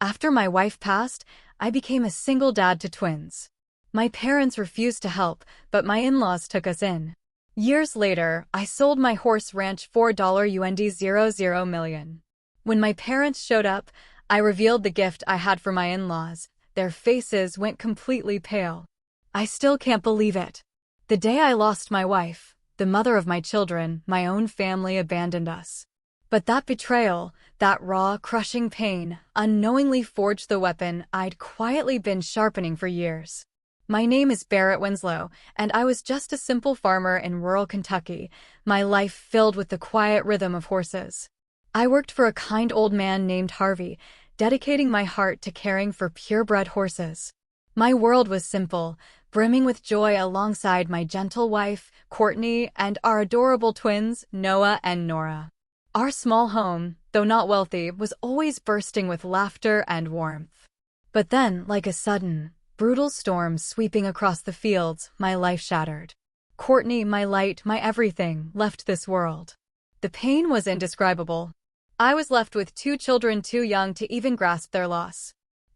After my wife passed, I became a single dad to twins. My parents refused to help, but my in-laws took us in. Years later, I sold my horse ranch for $USD 0 million. When my parents showed up, I revealed the gift I had for my in-laws. Their faces went completely pale. I still can't believe it. The day I lost my wife, the mother of my children, my own family abandoned us. But that betrayal, that raw, crushing pain, unknowingly forged the weapon I'd quietly been sharpening for years. My name is Barrett Winslow, and I was just a simple farmer in rural Kentucky, my life filled with the quiet rhythm of horses. I worked for a kind old man named Harvey, dedicating my heart to caring for purebred horses. My world was simple, brimming with joy alongside my gentle wife, Courtney, and our adorable twins, Noah and Nora. Our small home, though not wealthy, was always bursting with laughter and warmth. But then, like a sudden, brutal storm sweeping across the fields, my life shattered. Courtney, my light, my everything, left this world. The pain was indescribable. I was left with two children too young to even grasp their loss.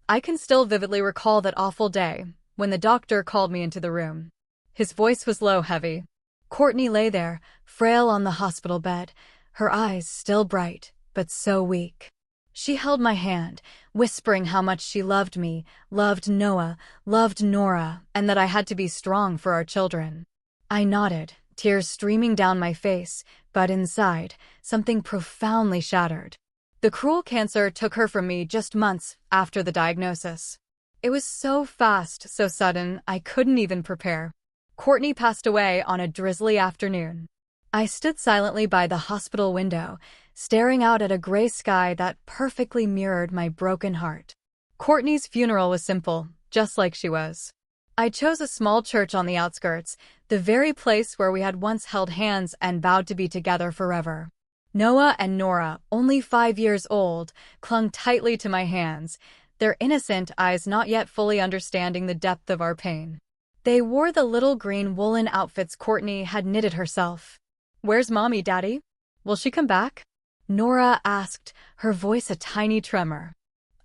I can still vividly recall that awful day, when the doctor called me into the room. His voice was low, heavy. Courtney lay there, frail on the hospital bed, her eyes still bright, but so weak. She held my hand, whispering how much she loved me, loved Noah, loved Nora, and that I had to be strong for our children. I nodded, tears streaming down my face, but inside, something profoundly shattered. The cruel cancer took her from me just months after the diagnosis. It was so fast, so sudden, I couldn't even prepare. Courtney passed away on a drizzly afternoon. I stood silently by the hospital window, staring out at a gray sky that perfectly mirrored my broken heart. Courtney's funeral was simple, just like she was. I chose a small church on the outskirts, the very place where we had once held hands and vowed to be together forever. Noah and Nora, only 5 years old, clung tightly to my hands, their innocent eyes not yet fully understanding the depth of our pain. They wore the little green woolen outfits Courtney had knitted herself. "Where's Mommy, Daddy? Will she come back?" Nora asked, her voice a tiny tremor.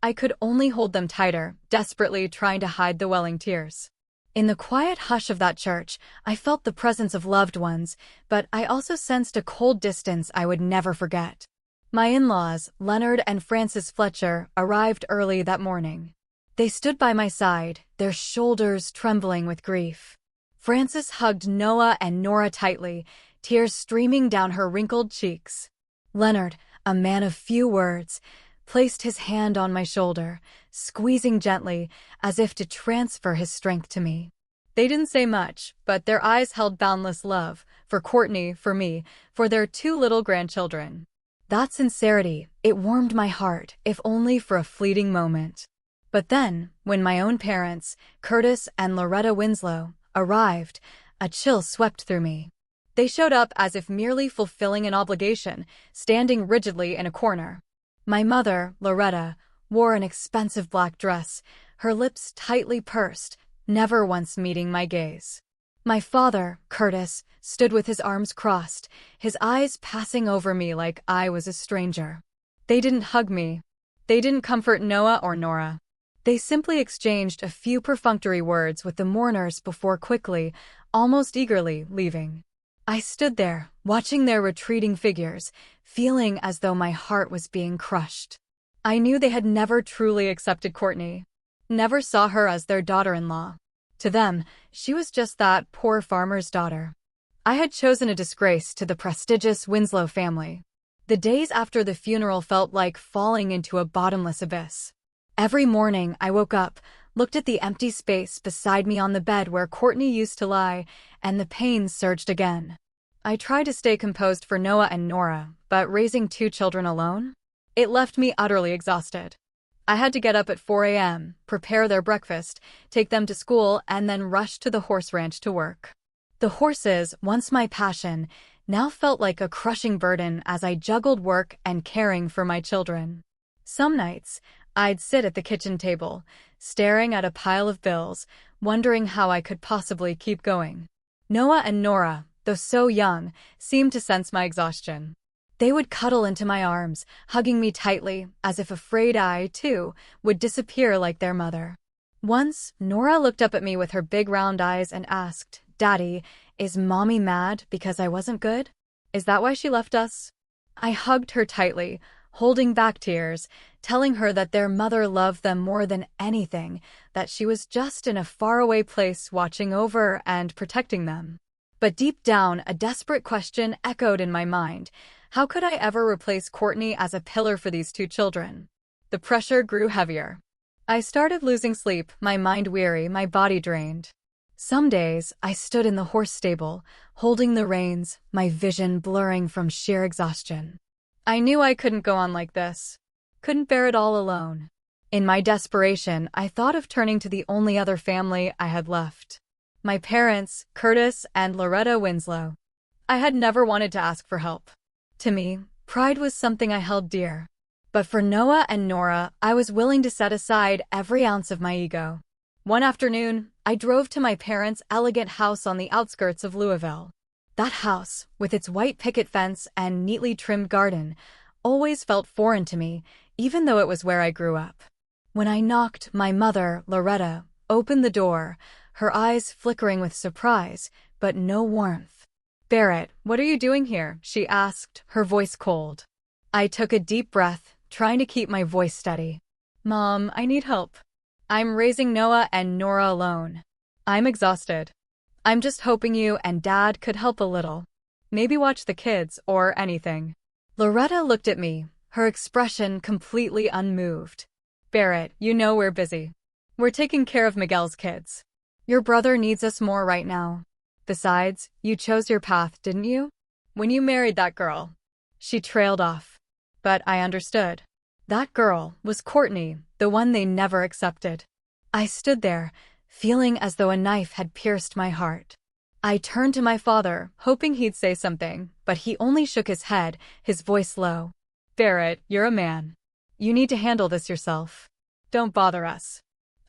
I could only hold them tighter, desperately trying to hide the welling tears. In the quiet hush of that church, I felt the presence of loved ones, but I also sensed a cold distance I would never forget. My in-laws, Leonard and Frances Fletcher, arrived early that morning. They stood by my side, their shoulders trembling with grief. Frances hugged Noah and Nora tightly, tears streaming down her wrinkled cheeks. Leonard, a man of few words, placed his hand on my shoulder, squeezing gently, as if to transfer his strength to me. They didn't say much, but their eyes held boundless love, for Courtney, for me, for their 2 little grandchildren. That sincerity, it warmed my heart, if only for a fleeting moment. But then, when my own parents, Curtis and Loretta Winslow, arrived, a chill swept through me. They showed up as if merely fulfilling an obligation, standing rigidly in a corner. My mother, Loretta, wore an expensive black dress, her lips tightly pursed, never once meeting my gaze. My father, Curtis, stood with his arms crossed, his eyes passing over me like I was a stranger. They didn't hug me. They didn't comfort Noah or Nora. They simply exchanged a few perfunctory words with the mourners before quickly, almost eagerly, leaving. I stood there, watching their retreating figures, feeling as though my heart was being crushed. I knew they had never truly accepted Courtney, never saw her as their daughter-in-law. To them, she was just that poor farmer's daughter. I had chosen a disgrace to the prestigious Winslow family. The days after the funeral felt like falling into a bottomless abyss. Every morning I woke up, looked at the empty space beside me on the bed where Courtney used to lie, and the pain surged again. I tried to stay composed for Noah and Nora, but raising 2 children alone? It left me utterly exhausted. I had to get up at 4 a.m., prepare their breakfast, take them to school, and then rush to the horse ranch to work. The horses, once my passion, now felt like a crushing burden as I juggled work and caring for my children. Some nights, I'd sit at the kitchen table, staring at a pile of bills, wondering how I could possibly keep going. Noah and Nora, though so young, seemed to sense my exhaustion. They would cuddle into my arms, hugging me tightly, as if afraid I, too, would disappear like their mother. Once, Nora looked up at me with her big round eyes and asked, "Daddy, is Mommy mad because I wasn't good? Is that why she left us?" I hugged her tightly, holding back tears, telling her that their mother loved them more than anything, that she was just in a faraway place watching over and protecting them. But deep down, a desperate question echoed in my mind. How could I ever replace Courtney as a pillar for these two children? The pressure grew heavier. I started losing sleep, my mind weary, my body drained. Some days, I stood in the horse stable, holding the reins, my vision blurring from sheer exhaustion. I knew I couldn't go on like this. Couldn't bear it all alone. In my desperation, I thought of turning to the only other family I had left. My parents, Curtis and Loretta Winslow. I had never wanted to ask for help. To me, pride was something I held dear. But for Noah and Nora, I was willing to set aside every ounce of my ego. One afternoon, I drove to my parents' elegant house on the outskirts of Louisville. That house, with its white picket fence and neatly trimmed garden, always felt foreign to me, even though it was where I grew up. When I knocked, my mother, Loretta, opened the door, her eyes flickering with surprise, but no warmth. "Barrett, what are you doing here?" she asked, her voice cold. I took a deep breath, trying to keep my voice steady. "Mom, I need help. I'm raising Noah and Nora alone. I'm exhausted. I'm just hoping you and Dad could help a little. Maybe watch the kids or anything." Loretta looked at me, her expression completely unmoved. "Barrett, you know we're busy. We're taking care of Miguel's kids. Your brother needs us more right now. Besides, you chose your path, didn't you? When you married that girl." She trailed off. But I understood. That girl was Courtney, the one they never accepted. I stood there, feeling as though a knife had pierced my heart. I turned to my father, hoping he'd say something, but he only shook his head, his voice low. "Barrett, you're a man. You need to handle this yourself. Don't bother us."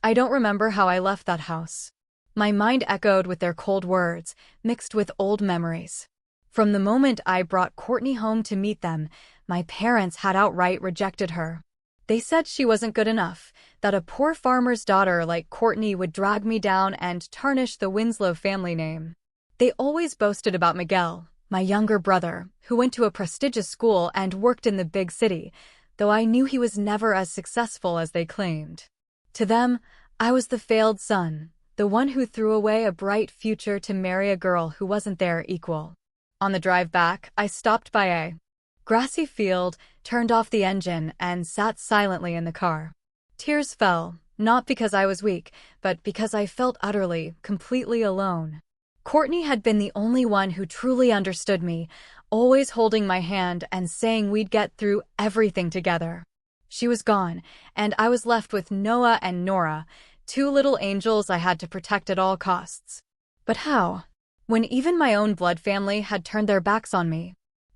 I don't remember how I left that house. My mind echoed with their cold words, mixed with old memories. From the moment I brought Courtney home to meet them, my parents had outright rejected her. They said she wasn't good enough, that a poor farmer's daughter like Courtney would drag me down and tarnish the Winslow family name. They always boasted about Miguel, my younger brother, who went to a prestigious school and worked in the big city, though I knew he was never as successful as they claimed. To them, I was the failed son, the one who threw away a bright future to marry a girl who wasn't their equal. On the drive back, I stopped by a grassy field, turned off the engine, and sat silently in the car. Tears fell, not because I was weak, but because I felt utterly, completely alone. Courtney had been the only one who truly understood me, always holding my hand and saying we'd get through everything together. She was gone, and I was left with Noah and Nora, two little angels I had to protect at all costs. But how? When even my own blood family had turned their backs on me.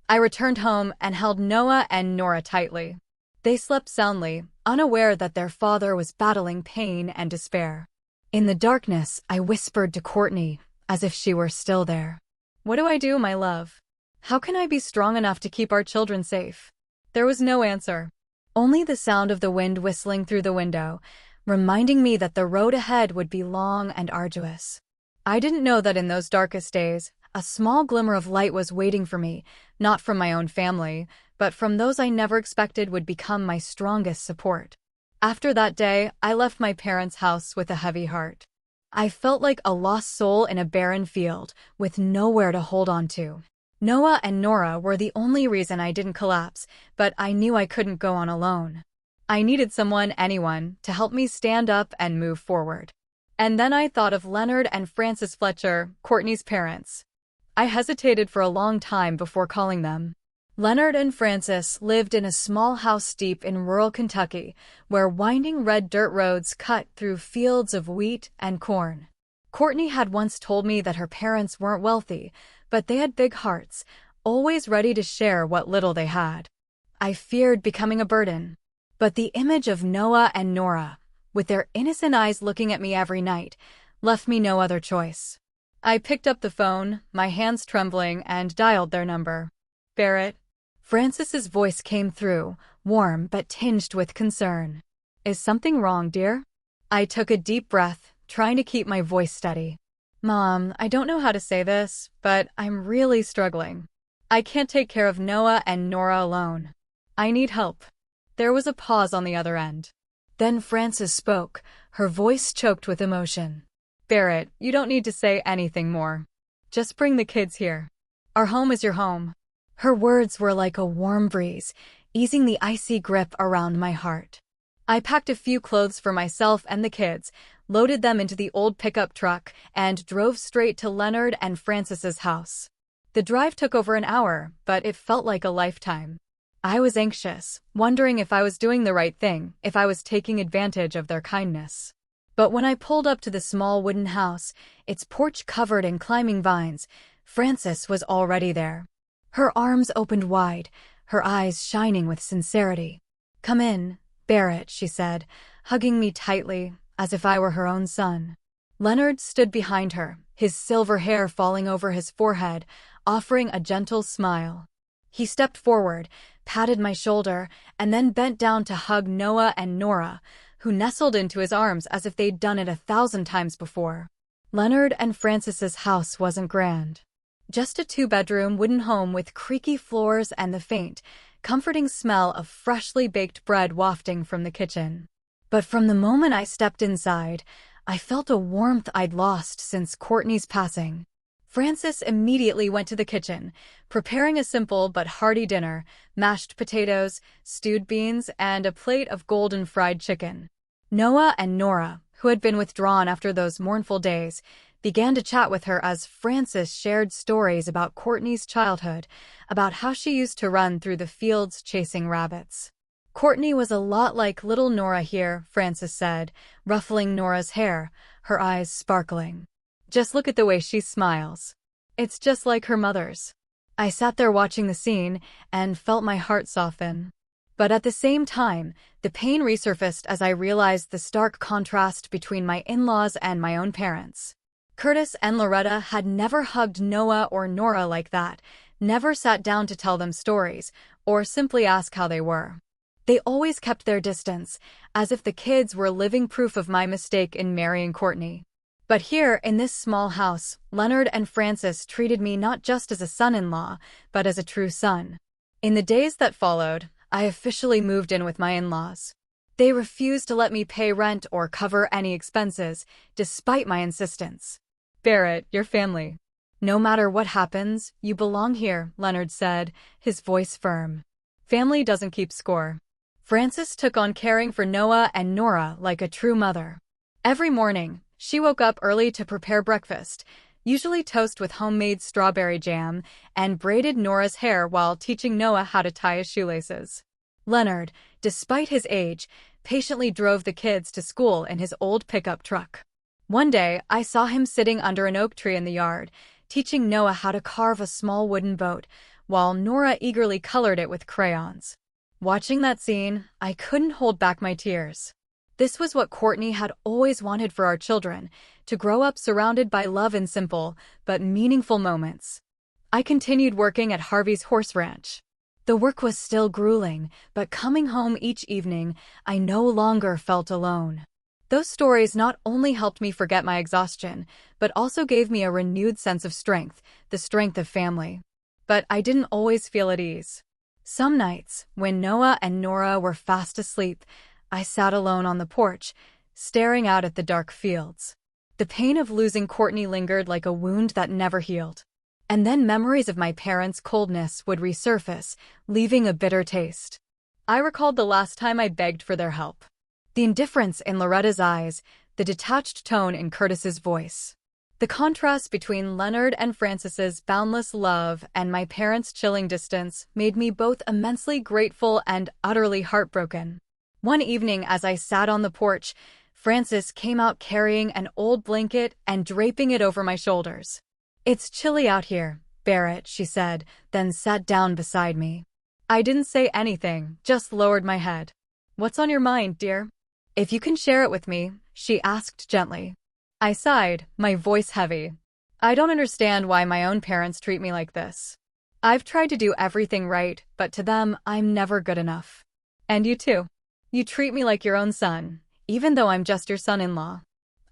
I returned home and held Noah and Nora tightly. They slept soundly, unaware that their father was battling pain and despair. In the darkness, I whispered to Courtney, as if she were still there. "What do I do, my love? How can I be strong enough to keep our children safe?" There was no answer. Only the sound of the wind whistling through the window, reminding me that the road ahead would be long and arduous. I didn't know that in those darkest days, a small glimmer of light was waiting for me, not from my own family, but from those I never expected would become my strongest support. After that day, I left my parents' house with a heavy heart. I felt like a lost soul in a barren field, with nowhere to hold on to. Noah and Nora were the only reason I didn't collapse, but I knew I couldn't go on alone. I needed someone, anyone, to help me stand up and move forward. And then I thought of Leonard and Frances Fletcher, Courtney's parents. I hesitated for a long time before calling them. Leonard and Frances lived in a small house deep in rural Kentucky, where winding red dirt roads cut through fields of wheat and corn. Courtney had once told me that her parents weren't wealthy, but they had big hearts, always ready to share what little they had. I feared becoming a burden. But the image of Noah and Nora, with their innocent eyes looking at me every night, left me no other choice. I picked up the phone, my hands trembling, and dialed their number. "Barrett." Francis's voice came through, warm but tinged with concern. Is something wrong, dear? I took a deep breath, trying to keep my voice steady. Mom, I don't know how to say this, but I'm really struggling. I can't take care of Noah and Nora alone. I need help. There was a pause on the other end. Then Francis spoke, her voice choked with emotion. Barrett, you don't need to say anything more. Just bring the kids here. Our home is your home. Her words were like a warm breeze, easing the icy grip around my heart. I packed a few clothes for myself and the kids, loaded them into the old pickup truck, and drove straight to Leonard and Francis's house. The drive took over an hour, but it felt like a lifetime. I was anxious, wondering if I was doing the right thing, if I was taking advantage of their kindness. But when I pulled up to the small wooden house, its porch covered in climbing vines, Francis was already there. Her arms opened wide, her eyes shining with sincerity. Come in, Barrett, she said, hugging me tightly, as if I were her own son. Leonard stood behind her, his silver hair falling over his forehead, offering a gentle smile. He stepped forward, patted my shoulder, and then bent down to hug Noah and Nora, who nestled into his arms as if they'd done it 1,000 times before. Leonard and Francis's house wasn't grand. Just a 2-bedroom wooden home with creaky floors and the faint, comforting smell of freshly baked bread wafting from the kitchen. But from the moment I stepped inside, I felt a warmth I'd lost since Courtney's passing. Francis immediately went to the kitchen, preparing a simple but hearty dinner: mashed potatoes, stewed beans, and a plate of golden fried chicken. Noah and Nora, who had been withdrawn after those mournful days, began to chat with her as Francis shared stories about Courtney's childhood, about how she used to run through the fields chasing rabbits. Courtney was a lot like little Nora here, Francis said, ruffling Nora's hair, her eyes sparkling. Just look at the way she smiles. It's just like her mother's. I sat there watching the scene and felt my heart soften. But at the same time, the pain resurfaced as I realized the stark contrast between my in-laws and my own parents. Curtis and Loretta had never hugged Noah or Nora like that, never sat down to tell them stories, or simply ask how they were. They always kept their distance, as if the kids were living proof of my mistake in marrying Courtney. But here, in this small house, Leonard and Francis treated me not just as a son-in-law, but as a true son. In the days that followed, I officially moved in with my in-laws. They refused to let me pay rent or cover any expenses, despite my insistence. Barrett, your family. No matter what happens, you belong here, Leonard said, his voice firm. Family doesn't keep score. Francis took on caring for Noah and Nora like a true mother. Every morning, she woke up early to prepare breakfast, usually toast with homemade strawberry jam, and braided Nora's hair while teaching Noah how to tie his shoelaces. Leonard, despite his age, patiently drove the kids to school in his old pickup truck. One day, I saw him sitting under an oak tree in the yard, teaching Noah how to carve a small wooden boat, while Nora eagerly colored it with crayons. Watching that scene, I couldn't hold back my tears. This was what Courtney had always wanted for our children, to grow up surrounded by love in simple, but meaningful moments. I continued working at Harvey's horse ranch. The work was still grueling, but coming home each evening, I no longer felt alone. Those stories not only helped me forget my exhaustion, but also gave me a renewed sense of strength, the strength of family. But I didn't always feel at ease. Some nights, when Noah and Nora were fast asleep, I sat alone on the porch, staring out at the dark fields. The pain of losing Courtney lingered like a wound that never healed. And then memories of my parents' coldness would resurface, leaving a bitter taste. I recalled the last time I begged for their help. The indifference in Loretta's eyes, the detached tone in Curtis's voice. The contrast between Leonard and Francis's boundless love and my parents' chilling distance made me both immensely grateful and utterly heartbroken. One evening as I sat on the porch, Francis came out carrying an old blanket and draping it over my shoulders. "It's chilly out here, Barrett," she said, then sat down beside me. I didn't say anything, just lowered my head. "What's on your mind, dear? If you can share it with me," she asked gently. I sighed, my voice heavy. "I don't understand why my own parents treat me like this. I've tried to do everything right, but to them, I'm never good enough. And you too. You treat me like your own son, even though I'm just your son-in-law.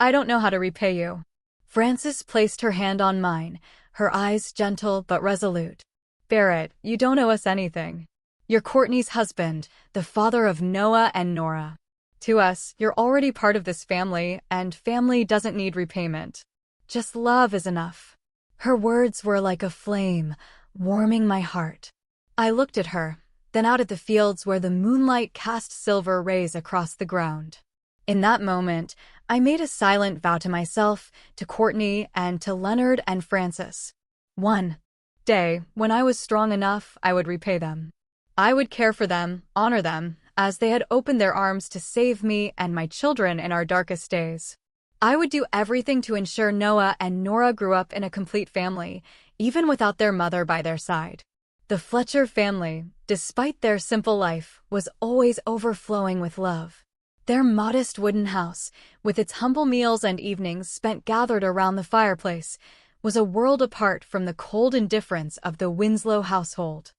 I don't know how to repay you. Frances placed her hand on mine, her eyes gentle but resolute. Barrett, you don't owe us anything. You're Courtney's husband, the father of Noah and Nora. To us, you're already part of this family, and family doesn't need repayment. Just love is enough. Her words were like a flame, warming my heart. I looked at her, then out at the fields where the moonlight cast silver rays across the ground. In that moment, I made a silent vow to myself, to Courtney, and to Leonard and Frances. One day, when I was strong enough, I would repay them. I would care for them, honor them, as they had opened their arms to save me and my children in our darkest days. I would do everything to ensure Noah and Nora grew up in a complete family, even without their mother by their side. The Fletcher family, despite their simple life, was always overflowing with love. Their modest wooden house, with its humble meals and evenings spent gathered around the fireplace, was a world apart from the cold indifference of the Winslow household.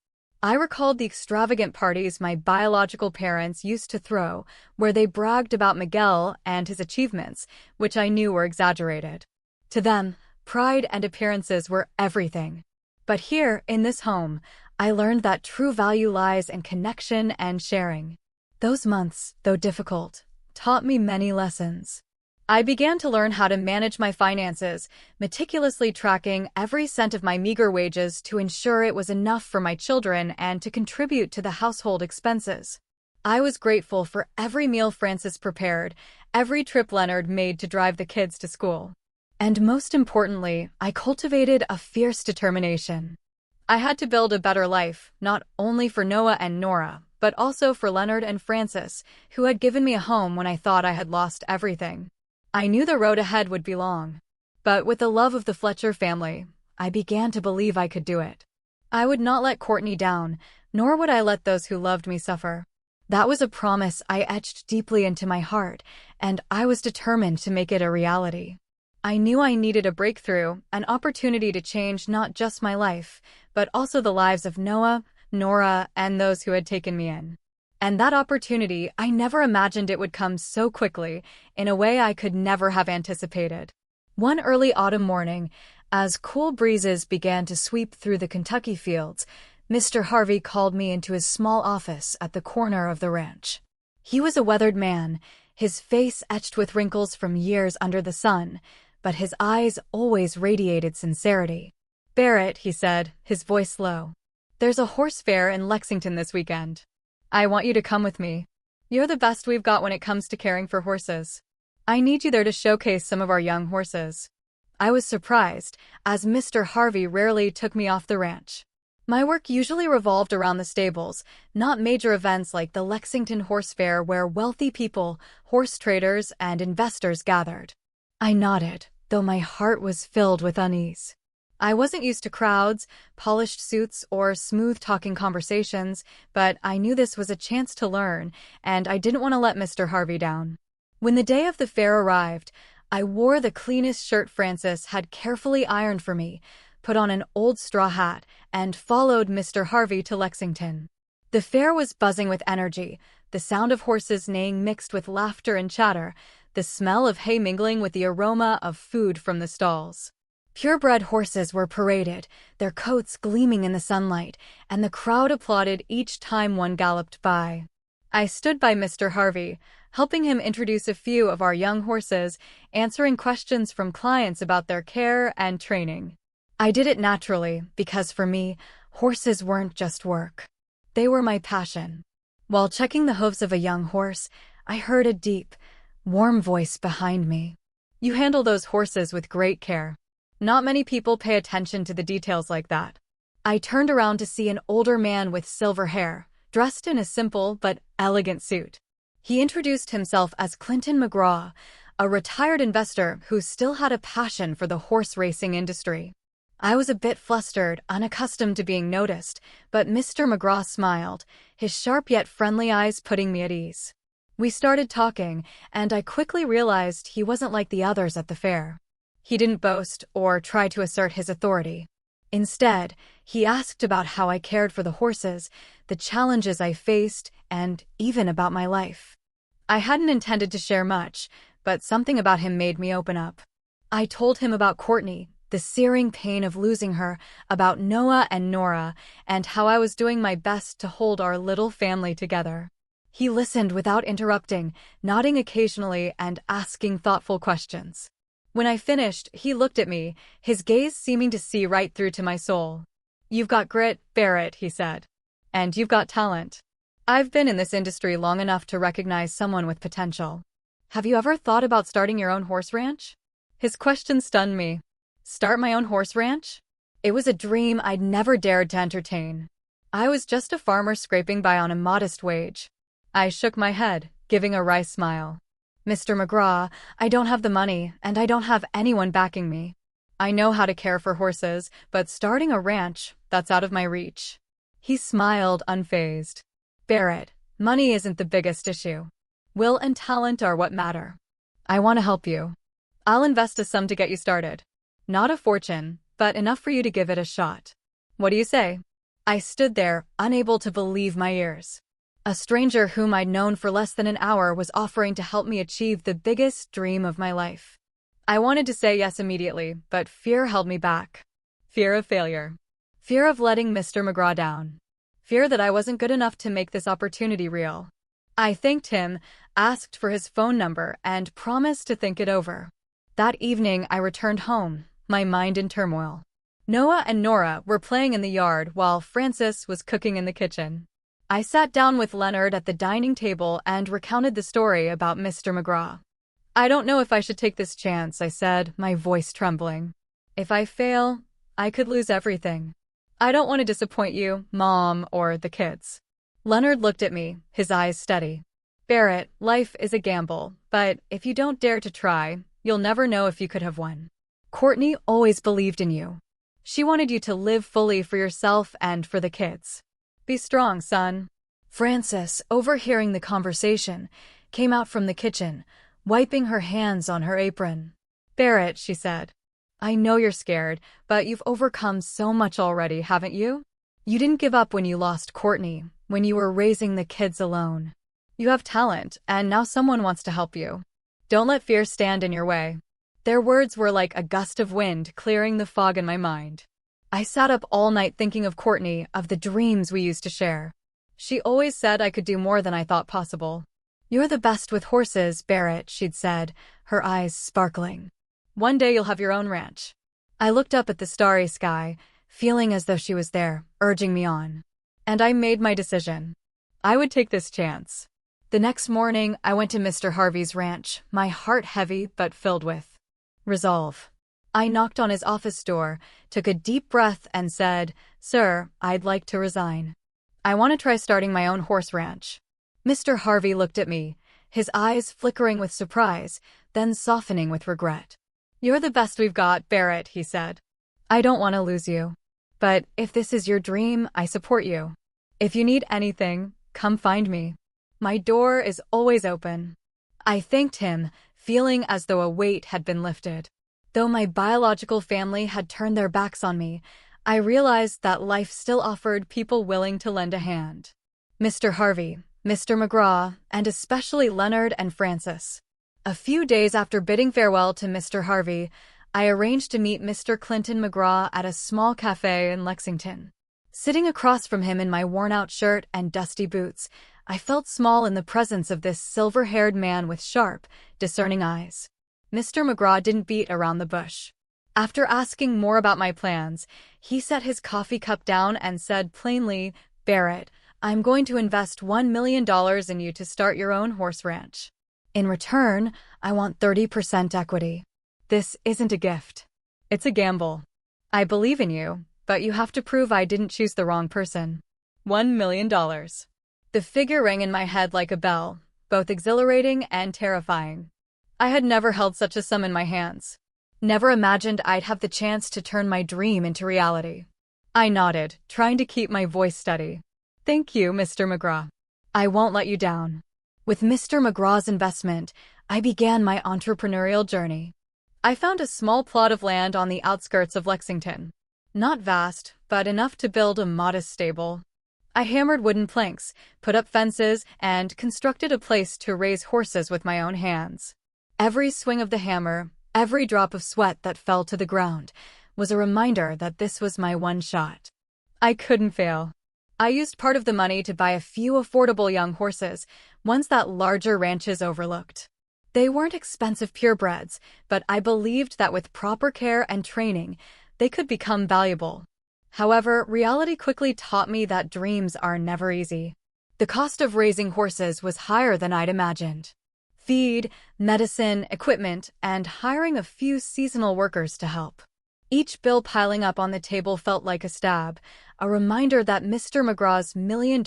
I recalled the extravagant parties my biological parents used to throw, where they bragged about Miguel and his achievements, which I knew were exaggerated. To them, pride and appearances were everything. But here, in this home, I learned that true value lies in connection and sharing. Those months, though difficult, taught me many lessons. I began to learn how to manage my finances, meticulously tracking every cent of my meager wages to ensure it was enough for my children and to contribute to the household expenses. I was grateful for every meal Frances prepared, every trip Leonard made to drive the kids to school. And most importantly, I cultivated a fierce determination. I had to build a better life, not only for Noah and Nora, but also for Leonard and Frances, who had given me a home when I thought I had lost everything. I knew the road ahead would be long. But with the love of the Fletcher family, I began to believe I could do it. I would not let Courtney down, nor would I let those who loved me suffer. That was a promise I etched deeply into my heart, and I was determined to make it a reality. I knew I needed a breakthrough, an opportunity to change not just my life, but also the lives of Noah, Nora, and those who had taken me in. And that opportunity, I never imagined it would come so quickly, in a way I could never have anticipated. One early autumn morning, as cool breezes began to sweep through the Kentucky fields, Mr. Harvey called me into his small office at the corner of the ranch. He was a weathered man, his face etched with wrinkles from years under the sun, but his eyes always radiated sincerity. "Barrett," he said, his voice low. "There's a horse fair in Lexington this weekend. I want you to come with me. You're the best we've got when it comes to caring for horses. I need you there to showcase some of our young horses." I was surprised, as Mr. Harvey rarely took me off the ranch. My work usually revolved around the stables, not major events like the Lexington Horse Fair where wealthy people, horse traders, and investors gathered. I nodded, though my heart was filled with unease. I wasn't used to crowds, polished suits, or smooth-talking conversations, but I knew this was a chance to learn, and I didn't want to let Mr. Harvey down. When the day of the fair arrived, I wore the cleanest shirt Frances had carefully ironed for me, put on an old straw hat, and followed Mr. Harvey to Lexington. The fair was buzzing with energy, the sound of horses neighing mixed with laughter and chatter, the smell of hay mingling with the aroma of food from the stalls. Purebred horses were paraded, their coats gleaming in the sunlight, and the crowd applauded each time one galloped by. I stood by Mr. Harvey, helping him introduce a few of our young horses, answering questions from clients about their care and training. I did it naturally, because for me, horses weren't just work. They were my passion. While checking the hooves of a young horse, I heard a deep, warm voice behind me. "You handle those horses with great care. Not many people pay attention to the details like that." I turned around to see an older man with silver hair, dressed in a simple but elegant suit. He introduced himself as Clinton McGraw, a retired investor who still had a passion for the horse racing industry. I was a bit flustered, unaccustomed to being noticed, but Mr. McGraw smiled, his sharp yet friendly eyes putting me at ease. We started talking, and I quickly realized he wasn't like the others at the fair. He didn't boast or try to assert his authority. Instead, He asked about how I cared for the horses, the challenges I faced, and even about my life. I hadn't intended to share much, but something about him made me open up. I told him about Courtney, the searing pain of losing her, about Noah and Nora, and how I was doing my best to hold our little family together. He listened without interrupting, nodding occasionally and asking thoughtful questions. When I finished, he looked at me, his gaze seeming to see right through to my soul. "You've got grit, Barrett," he said. "And you've got talent. I've been in this industry long enough to recognize someone with potential. Have you ever thought about starting your own horse ranch?" His question stunned me. Start my own horse ranch? It was a dream I'd never dared to entertain. I was just a farmer scraping by on a modest wage. I shook my head, giving a wry smile. "Mr. McGraw, I don't have the money, and I don't have anyone backing me. I know how to care for horses, but starting a ranch, that's out of my reach." He smiled, unfazed. "Barrett, money isn't the biggest issue. Will and talent are what matter. I want to help you. I'll invest a sum to get you started. Not a fortune, but enough for you to give it a shot. What do you say?" I stood there, unable to believe my ears. A stranger whom I'd known for less than an hour was offering to help me achieve the biggest dream of my life. I wanted to say yes immediately, but fear held me back. Fear of failure. Fear of letting Mr. McGraw down. Fear that I wasn't good enough to make this opportunity real. I thanked him, asked for his phone number, and promised to think it over. That evening, I returned home, my mind in turmoil. Noah and Nora were playing in the yard while Frances was cooking in the kitchen. I sat down with Leonard at the dining table and recounted the story about Mr. McGraw. "I don't know if I should take this chance," I said, my voice trembling. "If I fail, I could lose everything. I don't want to disappoint you, Mom, or the kids." Leonard looked at me, his eyes steady. "Barrett, life is a gamble, but if you don't dare to try, you'll never know if you could have won. Courtney always believed in you. She wanted you to live fully for yourself and for the kids. Be strong, son." Frances, overhearing the conversation, came out from the kitchen, wiping her hands on her apron. "Barrett," she said, "I know you're scared, but you've overcome so much already, haven't you? You didn't give up when you lost Courtney, when you were raising the kids alone. You have talent, and now someone wants to help you. Don't let fear stand in your way." Their words were like a gust of wind clearing the fog in my mind. I sat up all night thinking of Courtney, of the dreams we used to share. She always said I could do more than I thought possible. "You're the best with horses, Barrett," she'd said, her eyes sparkling. "One day you'll have your own ranch." I looked up at the starry sky, feeling as though she was there, urging me on. And I made my decision. I would take this chance. The next morning, I went to Mr. Harvey's ranch, my heart heavy but filled with resolve. I knocked on his office door, took a deep breath, and said, "Sir, I'd like to resign. I want to try starting my own horse ranch." Mr. Harvey looked at me, his eyes flickering with surprise, then softening with regret. "You're the best we've got, Barrett," he said. "I don't want to lose you. But if this is your dream, I support you. If you need anything, come find me. My door is always open." I thanked him, feeling as though a weight had been lifted. Though my biological family had turned their backs on me, I realized that life still offered people willing to lend a hand. Mr. Harvey, Mr. McGraw, and especially Leonard and Frances. A few days after bidding farewell to Mr. Harvey, I arranged to meet Mr. Clinton McGraw at a small cafe in Lexington. Sitting across from him in my worn-out shirt and dusty boots, I felt small in the presence of this silver-haired man with sharp, discerning eyes. Mr. McGraw didn't beat around the bush. After asking more about my plans, he set his coffee cup down and said plainly, "Barrett, I'm going to invest $1 million in you to start your own horse ranch. In return, I want 30% equity. This isn't a gift. It's a gamble. I believe in you, but you have to prove I didn't choose the wrong person. $1 million. The figure rang in my head like a bell, both exhilarating and terrifying. I had never held such a sum in my hands. Never imagined I'd have the chance to turn my dream into reality. I nodded, trying to keep my voice steady. "Thank you, Mr. McGraw. I won't let you down." With Mr. McGraw's investment, I began my entrepreneurial journey. I found a small plot of land on the outskirts of Lexington. Not vast, but enough to build a modest stable. I hammered wooden planks, put up fences, and constructed a place to raise horses with my own hands. Every swing of the hammer, every drop of sweat that fell to the ground, was a reminder that this was my one shot. I couldn't fail. I used part of the money to buy a few affordable young horses, ones that larger ranches overlooked. They weren't expensive purebreds, but I believed that with proper care and training, they could become valuable. However, reality quickly taught me that dreams are never easy. The cost of raising horses was higher than I'd imagined. Feed, medicine, equipment, and hiring a few seasonal workers to help. Each bill piling up on the table felt like a stab, a reminder that Mr. McGraw's $1 million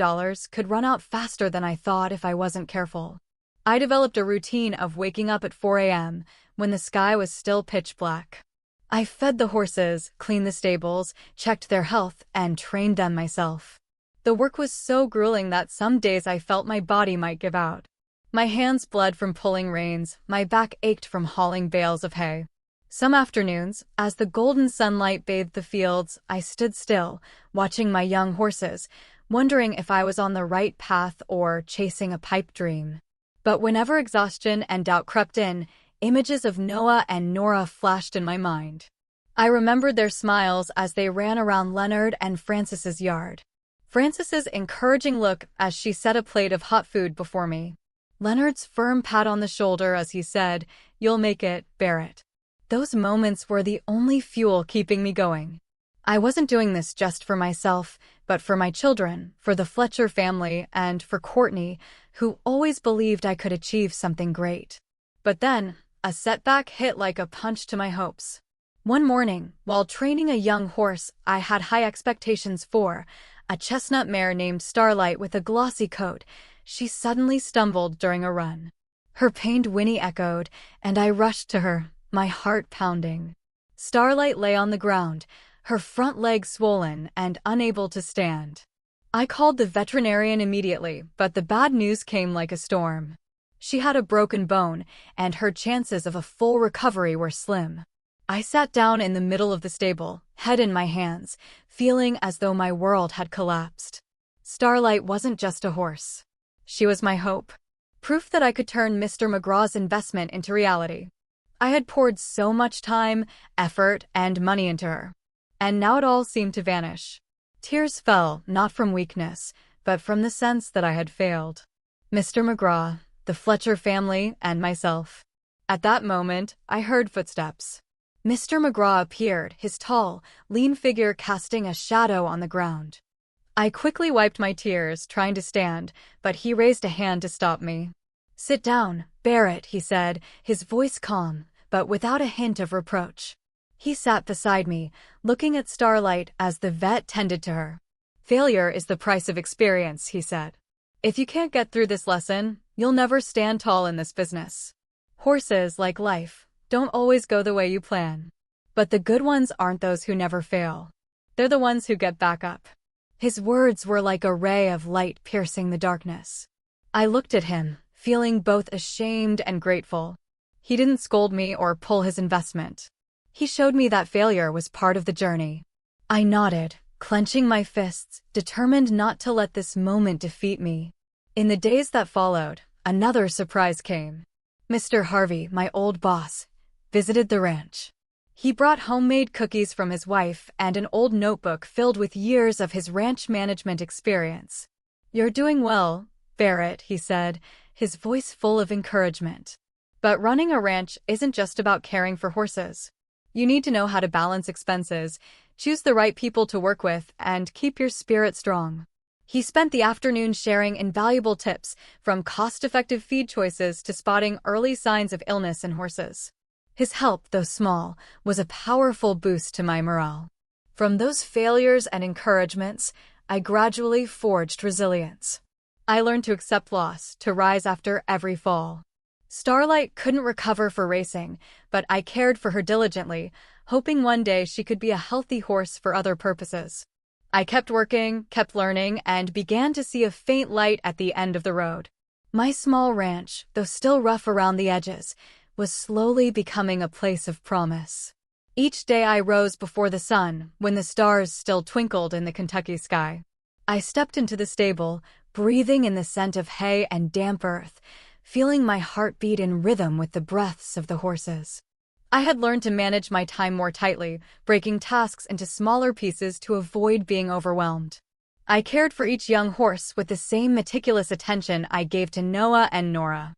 could run out faster than I thought if I wasn't careful. I developed a routine of waking up at 4 a.m. when the sky was still pitch black. I fed the horses, cleaned the stables, checked their health, and trained them myself. The work was so grueling that some days I felt my body might give out. My hands bled from pulling reins, my back ached from hauling bales of hay. Some afternoons, as the golden sunlight bathed the fields, I stood still, watching my young horses, wondering if I was on the right path or chasing a pipe dream. But whenever exhaustion and doubt crept in, images of Noah and Nora flashed in my mind. I remembered their smiles as they ran around Leonard and Francis's yard. Francis's encouraging look as she set a plate of hot food before me. Leonard's firm pat on the shoulder as he said, "You'll make it, Barrett." Those moments were the only fuel keeping me going. I wasn't doing this just for myself, but for my children, for the Fletcher family, and for Courtney, who always believed I could achieve something great. But then, a setback hit like a punch to my hopes. One morning, while training a young horse I had high expectations for, a chestnut mare named Starlight with a glossy coat, she suddenly stumbled during a run. Her pained whinny echoed, and I rushed to her, my heart pounding. Starlight lay on the ground, her front leg swollen and unable to stand. I called the veterinarian immediately, but the bad news came like a storm. She had a broken bone, and her chances of a full recovery were slim. I sat down in the middle of the stable, head in my hands, feeling as though my world had collapsed. Starlight wasn't just a horse. She was my hope. Proof that I could turn Mr. McGraw's investment into reality. I had poured so much time, effort, and money into her. And now it all seemed to vanish. Tears fell, not from weakness, but from the sense that I had failed. Mr. McGraw, the Fletcher family, and myself. At that moment, I heard footsteps. Mr. McGraw appeared, his tall, lean figure casting a shadow on the ground. I quickly wiped my tears, trying to stand, but he raised a hand to stop me. "Sit down, Barrett," he said, his voice calm, but without a hint of reproach. He sat beside me, looking at Starlight as the vet tended to her. "Failure is the price of experience," he said. "If you can't get through this lesson, you'll never stand tall in this business. Horses, like life, don't always go the way you plan. But the good ones aren't those who never fail. They're the ones who get back up." His words were like a ray of light piercing the darkness. I looked at him, feeling both ashamed and grateful. He didn't scold me or pull his investment. He showed me that failure was part of the journey. I nodded, clenching my fists, determined not to let this moment defeat me. In the days that followed, another surprise came. Mr. Harvey, my old boss, visited the ranch. He brought homemade cookies from his wife and an old notebook filled with years of his ranch management experience. "You're doing well, Barrett," he said, his voice full of encouragement. "But running a ranch isn't just about caring for horses. You need to know how to balance expenses, choose the right people to work with, and keep your spirit strong." He spent the afternoon sharing invaluable tips, from cost-effective feed choices to spotting early signs of illness in horses. His help, though small, was a powerful boost to my morale. From those failures and encouragements, I gradually forged resilience. I learned to accept loss, to rise after every fall. Starlight couldn't recover for racing, but I cared for her diligently, hoping one day she could be a healthy horse for other purposes. I kept working, kept learning, and began to see a faint light at the end of the road. My small ranch, though still rough around the edges, was slowly becoming a place of promise. Each day I rose before the sun, when the stars still twinkled in the Kentucky sky. I stepped into the stable, breathing in the scent of hay and damp earth, feeling my heart beat in rhythm with the breaths of the horses. I had learned to manage my time more tightly, breaking tasks into smaller pieces to avoid being overwhelmed. I cared for each young horse with the same meticulous attention I gave to Noah and Nora.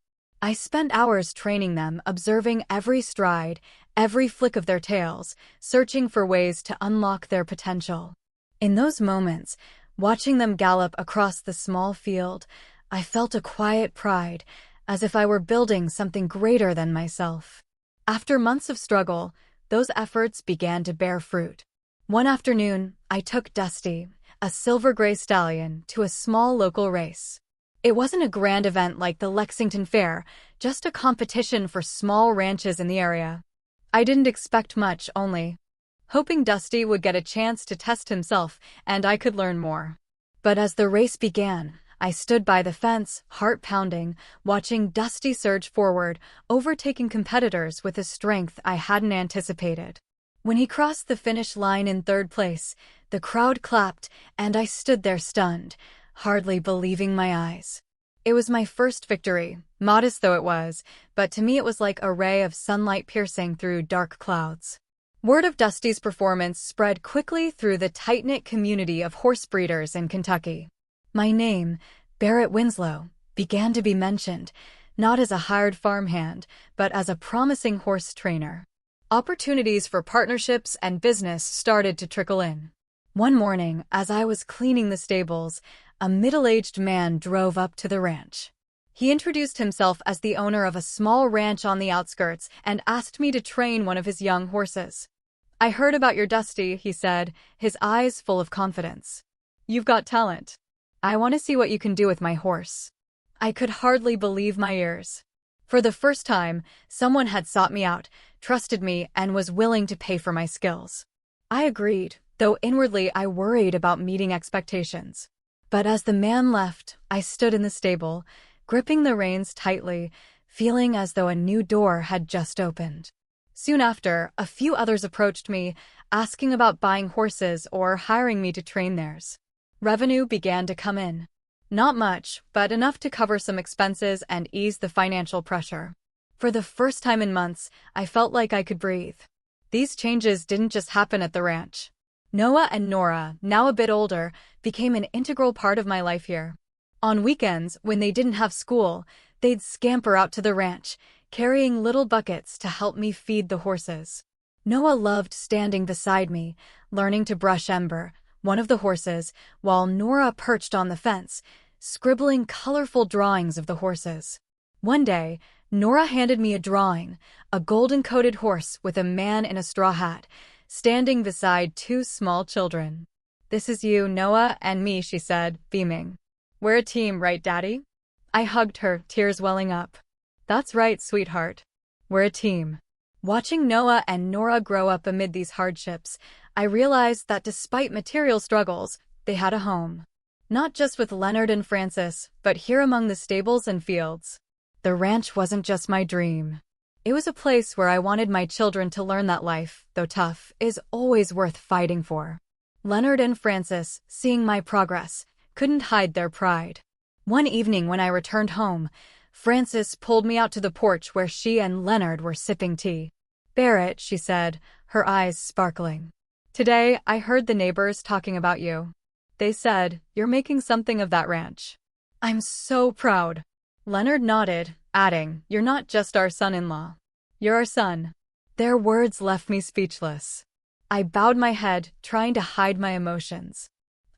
I spent hours training them, observing every stride, every flick of their tails, searching for ways to unlock their potential. In those moments, watching them gallop across the small field, I felt a quiet pride, as if I were building something greater than myself. After months of struggle, those efforts began to bear fruit. One afternoon, I took Dusty, a silver-gray stallion, to a small local race. It wasn't a grand event like the Lexington Fair, just a competition for small ranches in the area. I didn't expect much, only hoping Dusty would get a chance to test himself and I could learn more. But as the race began, I stood by the fence, heart pounding, watching Dusty surge forward, overtaking competitors with a strength I hadn't anticipated. When he crossed the finish line in third place, the crowd clapped, and I stood there stunned, hardly believing my eyes. It was my first victory, modest though it was, but to me it was like a ray of sunlight piercing through dark clouds. Word of Dusty's performance spread quickly through the tight-knit community of horse breeders in Kentucky. My name, Barrett Winslow, began to be mentioned, not as a hired farmhand, but as a promising horse trainer. Opportunities for partnerships and business started to trickle in. One morning, as I was cleaning the stables, a middle-aged man drove up to the ranch. He introduced himself as the owner of a small ranch on the outskirts and asked me to train one of his young horses. "I heard about your Dusty," he said, his eyes full of confidence. "You've got talent. I want to see what you can do with my horse." I could hardly believe my ears. For the first time, someone had sought me out, trusted me, and was willing to pay for my skills. I agreed, though inwardly I worried about meeting expectations. But as the man left, I stood in the stable, gripping the reins tightly, feeling as though a new door had just opened. Soon after, a few others approached me, asking about buying horses or hiring me to train theirs. Revenue began to come in. Not much, but enough to cover some expenses and ease the financial pressure. For the first time in months, I felt like I could breathe. These changes didn't just happen at the ranch. Noah and Nora, now a bit older, became an integral part of my life here. On weekends, when they didn't have school, they'd scamper out to the ranch, carrying little buckets to help me feed the horses. Noah loved standing beside me, learning to brush Ember, one of the horses, while Nora perched on the fence, scribbling colorful drawings of the horses. One day, Nora handed me a drawing, a golden-coated horse with a man in a straw hat, standing beside two small children. "This is you, Noah, and me," she said, beaming. "We're a team, right, Daddy?" I hugged her, tears welling up. "That's right, sweetheart. We're a team." Watching Noah and Nora grow up amid these hardships, I realized that despite material struggles, they had a home. Not just with Leonard and Francis, but here among the stables and fields. The ranch wasn't just my dream. It was a place where I wanted my children to learn that life, though tough, is always worth fighting for. Leonard and Francis, seeing my progress, couldn't hide their pride. One evening when I returned home, Francis pulled me out to the porch where she and Leonard were sipping tea. "Barrett," she said, her eyes sparkling. "Today, I heard the neighbors talking about you. They said, you're making something of that ranch." "I'm so proud." Leonard nodded, adding, "You're not just our son-in-law. You're our son." Their words left me speechless. I bowed my head, trying to hide my emotions.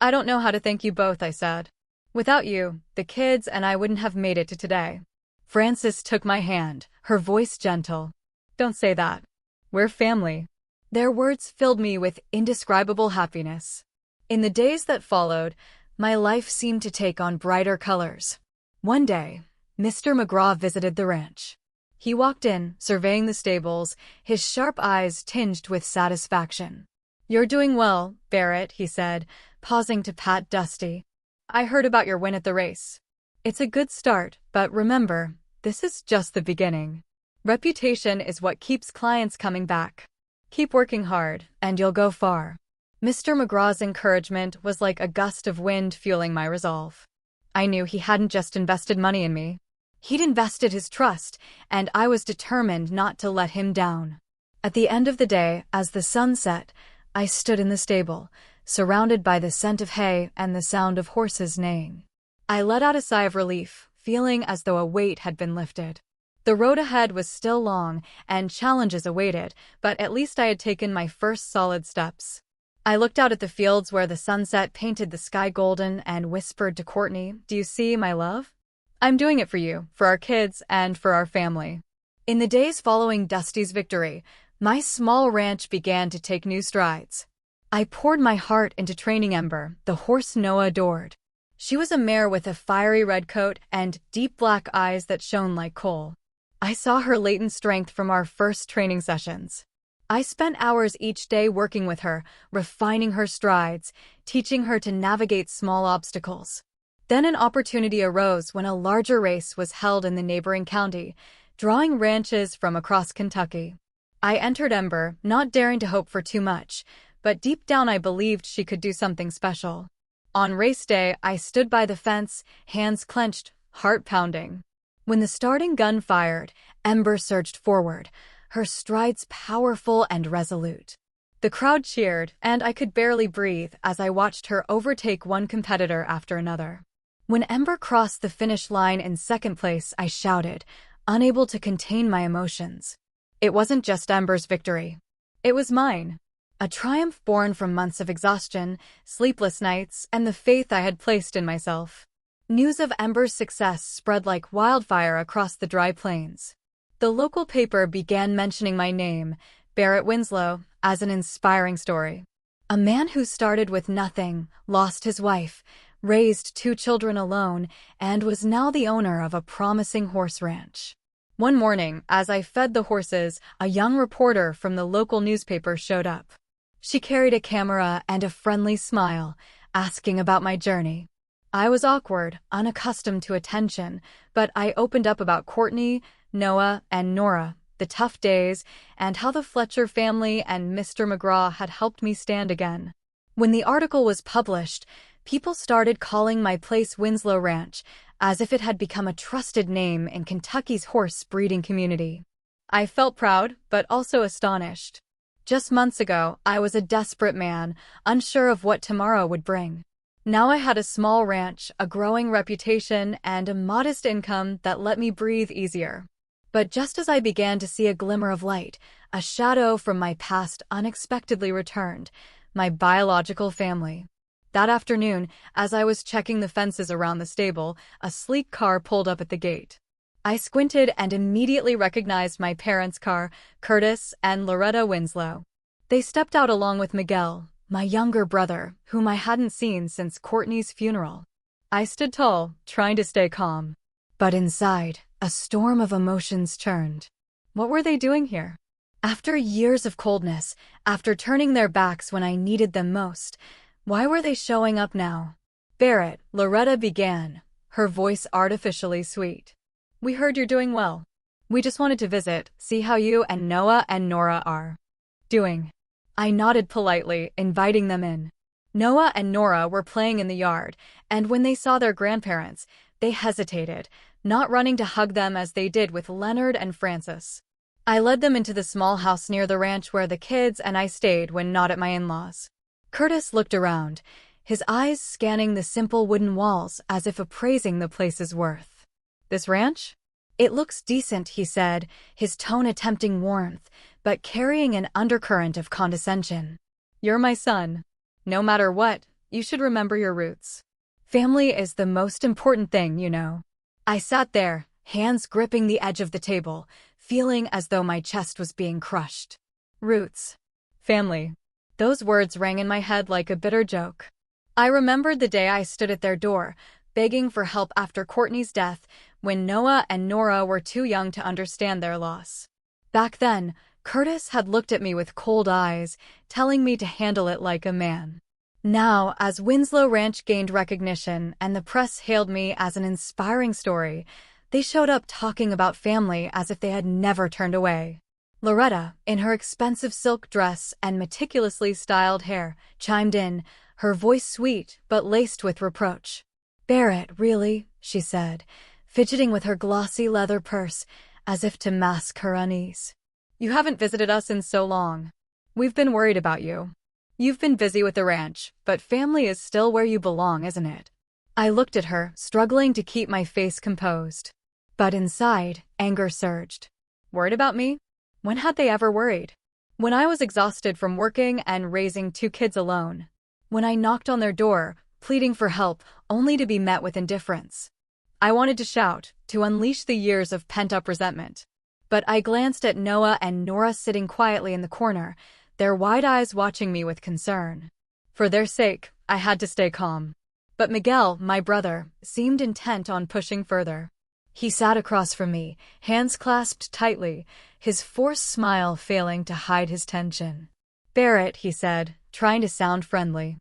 "I don't know how to thank you both," I said. "Without you, the kids and I wouldn't have made it to today." Frances took my hand, her voice gentle. "Don't say that. We're family." Their words filled me with indescribable happiness. In the days that followed, my life seemed to take on brighter colors. One day, Mr. McGraw visited the ranch. He walked in, surveying the stables, his sharp eyes tinged with satisfaction. "You're doing well, Barrett," he said, pausing to pat Dusty. "I heard about your win at the race. It's a good start, but remember, this is just the beginning. Reputation is what keeps clients coming back. Keep working hard, and you'll go far. Mr. McGraw's encouragement was like a gust of wind fueling my resolve. I knew he hadn't just invested money in me. He'd invested his trust, and I was determined not to let him down. At the end of the day, as the sun set, I stood in the stable, surrounded by the scent of hay and the sound of horses neighing. I let out a sigh of relief, feeling as though a weight had been lifted. The road ahead was still long, and challenges awaited, but at least I had taken my first solid steps. I looked out at the fields where the sunset painted the sky golden and whispered to Courtney, "Do you see, my love? I'm doing it for you, for our kids, and for our family." In the days following Dusty's victory, my small ranch began to take new strides. I poured my heart into training Ember, the horse Noah adored. She was a mare with a fiery red coat and deep black eyes that shone like coal. I saw her latent strength from our first training sessions. I spent hours each day working with her, refining her strides, teaching her to navigate small obstacles. Then an opportunity arose when a larger race was held in the neighboring county, drawing ranches from across Kentucky. I entered Ember, not daring to hope for too much, but deep down I believed she could do something special. On race day, I stood by the fence, hands clenched, heart pounding. When the starting gun fired, Ember surged forward, her strides powerful and resolute. The crowd cheered, and I could barely breathe as I watched her overtake one competitor after another. When Ember crossed the finish line in second place, I shouted, unable to contain my emotions. It wasn't just Ember's victory. It was mine. A triumph born from months of exhaustion, sleepless nights, and the faith I had placed in myself. News of Ember's success spread like wildfire across the dry plains. The local paper began mentioning my name, Barrett Winslow, as an inspiring story. A man who started with nothing, lost his wife, raised 2 children alone, and was now the owner of a promising horse ranch. One morning, as I fed the horses, a young reporter from the local newspaper showed up. She carried a camera and a friendly smile, asking about my journey. I was awkward, unaccustomed to attention, but I opened up about Courtney, Noah, and Nora, the tough days, and how the Fletcher family and Mr. McGraw had helped me stand again. When the article was published, people started calling my place Winslow Ranch, as if it had become a trusted name in Kentucky's horse breeding community. I felt proud, but also astonished. Just months ago, I was a desperate man, unsure of what tomorrow would bring. Now I had a small ranch, a growing reputation, and a modest income that let me breathe easier. But just as I began to see a glimmer of light, a shadow from my past unexpectedly returned, my biological family. That afternoon, as I was checking the fences around the stable, a sleek car pulled up at the gate. I squinted and immediately recognized my parents' car, Curtis and Loretta Winslow. They stepped out along with Miguel, my younger brother, whom I hadn't seen since Courtney's funeral. I stood tall, trying to stay calm. But inside, a storm of emotions churned. What were they doing here? After years of coldness, after turning their backs when I needed them most, why were they showing up now? Barrett, Loretta began, her voice artificially sweet. We heard you're doing well. We just wanted to visit, see how you and Noah and Nora are doing. I nodded politely, inviting them in. Noah and Nora were playing in the yard, and when they saw their grandparents, they hesitated, not running to hug them as they did with Leonard and Francis. I led them into the small house near the ranch where the kids and I stayed when not at my in-laws. Curtis looked around, his eyes scanning the simple wooden walls as if appraising the place's worth. This ranch? It looks decent, he said, his tone attempting warmth, but carrying an undercurrent of condescension. You're my son. No matter what, you should remember your roots. Family is the most important thing, you know. I sat there, hands gripping the edge of the table, feeling as though my chest was being crushed. Roots. Family. Those words rang in my head like a bitter joke. I remembered the day I stood at their door, begging for help after Courtney's death, when Noah and Nora were too young to understand their loss. Back then, Curtis had looked at me with cold eyes, telling me to handle it like a man. Now, as Winslow Ranch gained recognition and the press hailed me as an inspiring story, they showed up talking about family as if they had never turned away. Loretta, in her expensive silk dress and meticulously styled hair, chimed in, her voice sweet but laced with reproach. "Barrett, really?" she said, fidgeting with her glossy leather purse as if to mask her unease. "You haven't visited us in so long. We've been worried about you. You've been busy with the ranch, but family is still where you belong, isn't it?" I looked at her, struggling to keep my face composed. But inside, anger surged. Worried about me? When had they ever worried? When I was exhausted from working and raising 2 kids alone. When I knocked on their door, pleading for help, only to be met with indifference. I wanted to shout, to unleash the years of pent-up resentment. But I glanced at Noah and Nora sitting quietly in the corner, their wide eyes watching me with concern. For their sake, I had to stay calm. But Miguel, my brother, seemed intent on pushing further. He sat across from me, hands clasped tightly, his forced smile failing to hide his tension. "Barrett," he said, trying to sound friendly.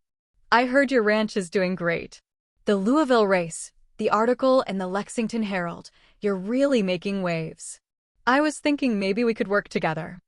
"I heard your ranch is doing great. The Louisville race, the article in the Lexington Herald, you're really making waves. I was thinking maybe we could work together.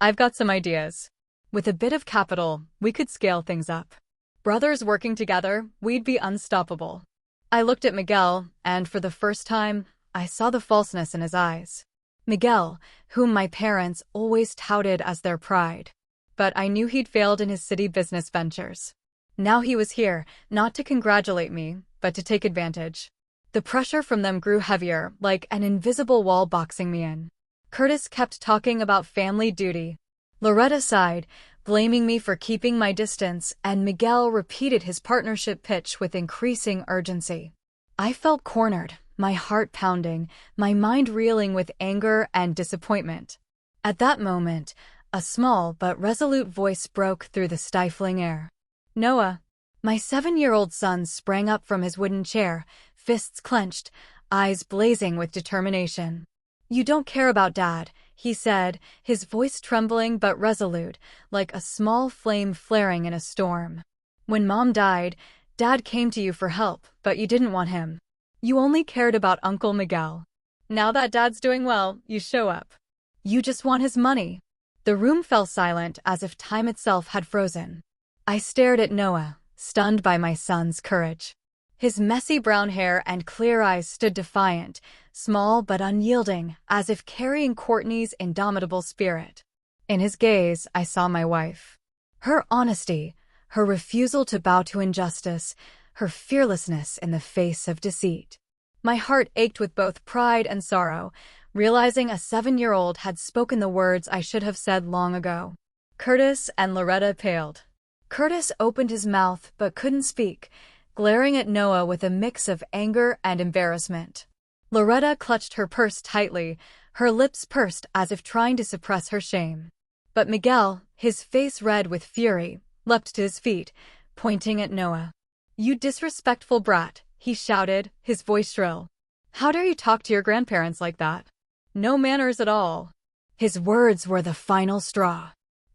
I've got some ideas. With a bit of capital, we could scale things up. Brothers working together, we'd be unstoppable." I looked at Miguel, and for the first time, I saw the falseness in his eyes. Miguel, whom my parents always touted as their pride. But I knew he'd failed in his city business ventures. Now he was here, not to congratulate me, but to take advantage. The pressure from them grew heavier, like an invisible wall boxing me in. Curtis kept talking about family duty. Loretta sighed, blaming me for keeping my distance, and Miguel repeated his partnership pitch with increasing urgency. I felt cornered, my heart pounding, my mind reeling with anger and disappointment. At that moment, a small but resolute voice broke through the stifling air. "Noah." My 7-year-old son sprang up from his wooden chair, fists clenched, eyes blazing with determination. "You don't care about Dad," he said, his voice trembling but resolute, like a small flame flaring in a storm. "When Mom died, Dad came to you for help, but you didn't want him. You only cared about Uncle Miguel. Now that Dad's doing well, you show up. You just want his money." The room fell silent as if time itself had frozen. I stared at Noah, stunned by my son's courage. His messy brown hair and clear eyes stood defiant, small but unyielding, as if carrying Courtney's indomitable spirit. In his gaze, I saw my wife. Her honesty, her refusal to bow to injustice, her fearlessness in the face of deceit. My heart ached with both pride and sorrow, realizing a 7-year-old had spoken the words I should have said long ago. Curtis and Loretta paled. Curtis opened his mouth but couldn't speak, glaring at Noah with a mix of anger and embarrassment. Loretta clutched her purse tightly, her lips pursed as if trying to suppress her shame. But Miguel, his face red with fury, leapt to his feet, pointing at Noah. "You disrespectful brat," he shouted, his voice shrill. "How dare you talk to your grandparents like that? No manners at all." His words were the final straw.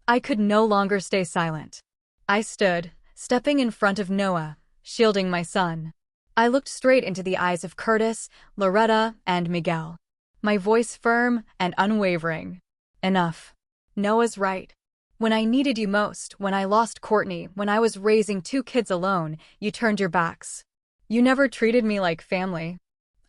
I could no longer stay silent. I stood, stepping in front of Noah, shielding my son. I looked straight into the eyes of Curtis, Loretta, and Miguel. My voice firm and unwavering. "Enough. Noah's right. When I needed you most, when I lost Courtney, when I was raising 2 kids alone, you turned your backs. You never treated me like family.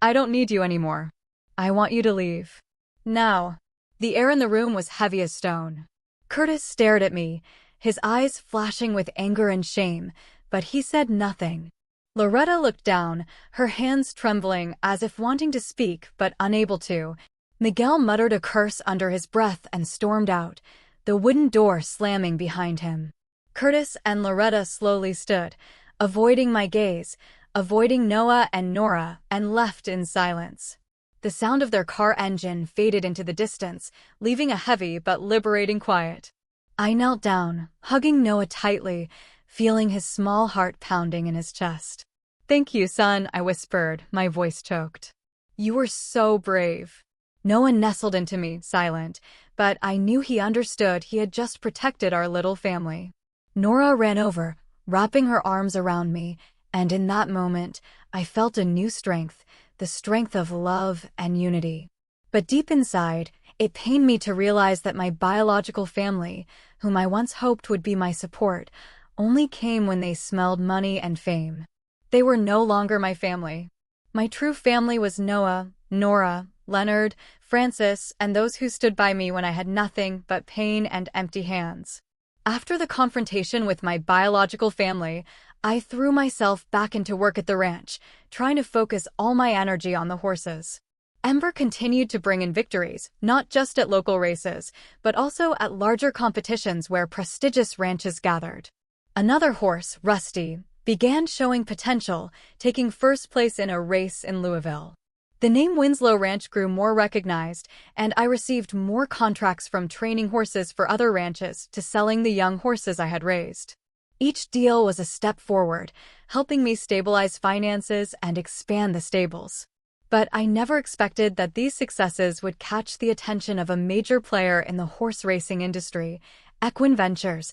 I don't need you anymore. I want you to leave. Now." The air in the room was heavy as stone. Curtis stared at me, his eyes flashing with anger and shame, but he said nothing. Loretta looked down, her hands trembling as if wanting to speak but unable to. Miguel muttered a curse under his breath and stormed out, the wooden door slamming behind him. Curtis and Loretta slowly stood, avoiding my gaze, avoiding Noah and Nora, and left in silence. The sound of their car engine faded into the distance, leaving a heavy but liberating quiet. I knelt down, hugging Noah tightly, feeling his small heart pounding in his chest. "Thank you, son," I whispered, my voice choked. "You were so brave." Noah nestled into me, silent, but I knew he understood he had just protected our little family. Nora ran over, wrapping her arms around me, and in that moment, I felt a new strength, the strength of love and unity. But deep inside, It pained me to realize that my biological family, whom I once hoped would be my support, only came when they smelled money and fame. They were no longer my family. My true family was Noah, Nora, Leonard, Francis, and those who stood by me when I had nothing but pain and empty hands. After the confrontation with my biological family, I threw myself back into work at the ranch, trying to focus all my energy on the horses. Ember continued to bring in victories, not just at local races, but also at larger competitions where prestigious ranches gathered. Another horse, Rusty, began showing potential, taking first place in a race in Louisville. The name Winslow Ranch grew more recognized, and I received more contracts from training horses for other ranches to selling the young horses I had raised. Each deal was a step forward, helping me stabilize finances and expand the stables. But I never expected that these successes would catch the attention of a major player in the horse racing industry, Equine Ventures,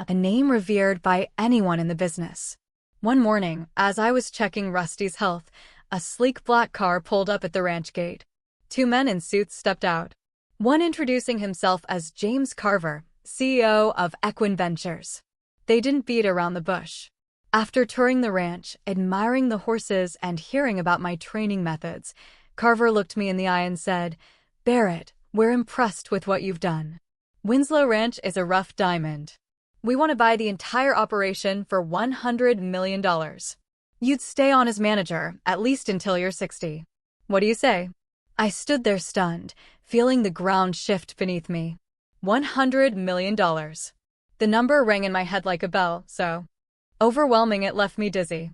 a name revered by anyone in the business. One morning, as I was checking Rusty's health, a sleek black car pulled up at the ranch gate. Two men in suits stepped out, one introducing himself as James Carver, CEO of Equine Ventures. They didn't beat around the bush. After touring the ranch, admiring the horses, and hearing about my training methods, Carver looked me in the eye and said, "Barrett, we're impressed with what you've done. Winslow Ranch is a rough diamond. We want to buy the entire operation for $100 million. You'd stay on as manager, at least until you're 60. What do you say?" I stood there stunned, feeling the ground shift beneath me. $100 million. The number rang in my head like a bell, so overwhelming it left me dizzy.